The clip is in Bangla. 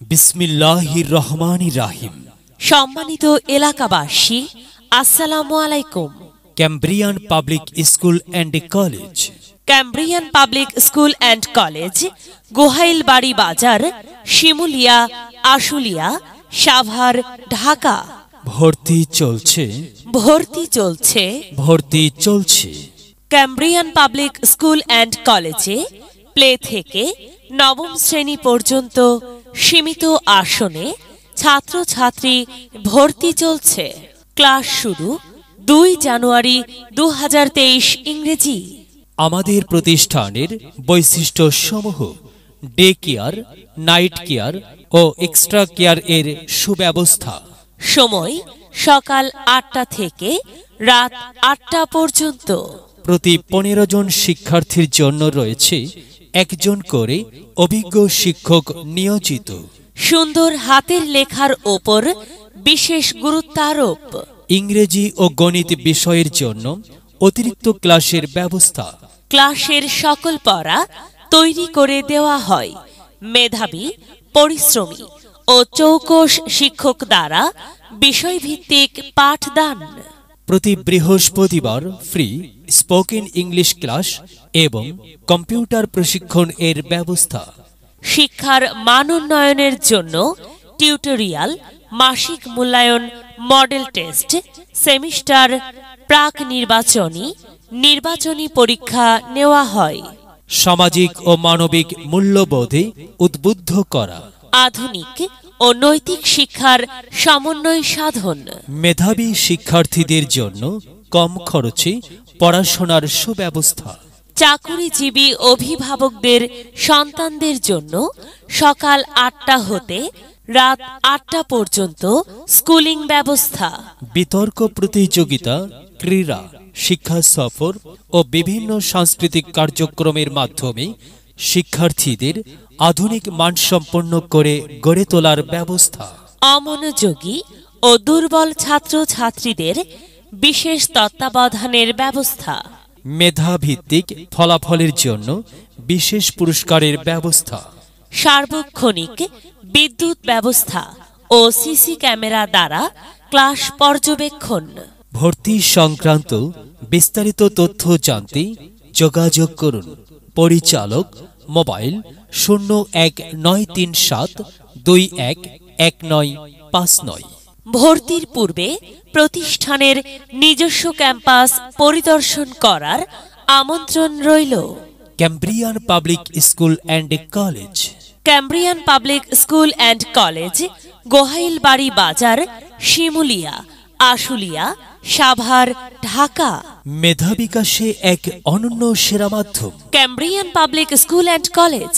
বিসমিল্লাহির রহমানির রহিম। সম্মানিত এলাকাবাসী, আসসালামু আলাইকুম। Cambrian public school and college, Cambrian public school and college, Gohailbari বাজার, শিমুলিয়া, আশুলিয়া, সাভার, ঢাকা। ভর্তি চলছে, ভর্তি চলছে, ভর্তি চলছে। ক্যাম্ব্রিয়ান পাবলিক স্কুল অ্যান্ড কলেজে প্লে থেকে নবম শ্রেণী পর্যন্ত সীমিত আসনে ছাত্রছাত্রী ভর্তি চলছে। ক্লাস শুরু 2 জানুয়ারি 2023 ইংরেজি। আমাদের প্রতিষ্ঠানের বৈশিষ্ট্য সমূহ: ডে কেয়ার, নাইট কেয়ার ও এক্সট্রা কেয়ার এর সুব্যবস্থা। সময় সকাল 8টা থেকে রাত 8টা পর্যন্ত। প্রতি 15 জন শিক্ষার্থীর জন্য রয়েছে একজন করে অভিজ্ঞ শিক্ষক নিয়োজিত। সুন্দর হাতের লেখার ওপর বিশেষ গুরুত্বারোপ। ইংরেজি ও গণিত বিষয়ের জন্য অতিরিক্ত ক্লাসের ব্যবস্থা। ক্লাসের সকল পড়া তৈরি করে দেওয়া হয় মেধাবী, পরিশ্রমী ও চৌকস শিক্ষক দ্বারা বিষয়ভিত্তিক পাঠদান। প্রতি বৃহস্পতিবার ফ্রি স্পোকেন ইংলিশ ক্লাস এবং কম্পিউটার প্রশিক্ষণ এর ব্যবস্থা। শিক্ষার মান উন্নয়নের জন্য টিউটোরিয়াল, মাসিক মূল্যায়ন, মডেল টেস্ট, সেমিস্টার, প্রাক নির্বাচনী পরীক্ষা নেওয়া হয়। সামাজিক ও মানবিক মূল্যবোধে উদ্বুদ্ধ করা। আধুনিক ও নৈতিক শিক্ষার সমন্বয় সাধন। মেধাবী শিক্ষার্থীদের জন্য কম খরচে পড়াশোনার সুব্যবস্থা। চাকুরিজীবী অভিভাবকদের সন্তানদের জন্য সকাল 8টা হতে রাত 8টা পর্যন্ত স্কুলিং ব্যবস্থা। বিতর্ক প্রতিযোগিতা, ক্রীড়া, শিক্ষা সফর ও বিভিন্ন সাংস্কৃতিক কার্যক্রমের মাধ্যমে শিক্ষার্থীদের আধুনিক মানসম্পন্ন করে গড়ে তোলার ব্যবস্থা। অমনোযোগী ও দুর্বল ছাত্রছাত্রীদের বিশেষ তত্ত্বাবধানের ব্যবস্থা। মেধাভিত্তিক ফলাফলের জন্য বিশেষ পুরস্কারের ব্যবস্থা। সার্বক্ষণিক বিদ্যুৎ ব্যবস্থা ও সিসি ক্যামেরা দ্বারা ক্লাস পর্যবেক্ষণ। ভর্তি সংক্রান্ত বিস্তারিত তথ্য জানতে যোগাযোগ করুন। পরিচালক, মোবাইল 019372111959। ভর্তির পূর্বে প্রতিষ্ঠানের নিজস্ব ক্যাম্পাস পরিদর্শন করার আমন্ত্রণ রইল। Cambrian public school and college, Cambrian public school and college, Gohailbari বাজার, শিমুলিয়া, আশুলিয়া, সাভার, ঢাকা। মেধা বিকাশে এক অনন্য সেরা মাধ্যম। Cambrian public school and college.